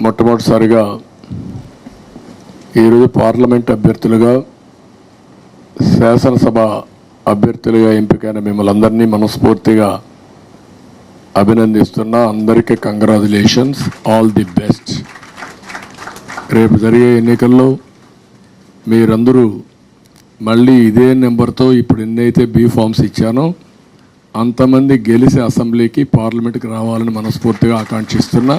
మొట్టమొదటిసారిగా ఈరోజు పార్లమెంట్ అభ్యర్థులుగా శాసనసభ అభ్యర్థులుగా ఎంపికైన మిమ్మల్ని అందరినీ మనస్ఫూర్తిగా అభినందిస్తున్నా. అందరికీ కంగ్రాచులేషన్స్, ఆల్ ది బెస్ట్. రేపు జరిగే ఎన్నికల్లో మీరందరూ మళ్ళీ ఇదే నెంబర్తో ఇప్పుడు ఎన్నైతే బీ ఫామ్స్ ఇచ్చానో అంతమంది గెలిచి అసెంబ్లీకి పార్లమెంట్కి రావాలని మనస్ఫూర్తిగా ఆకాంక్షిస్తున్నా.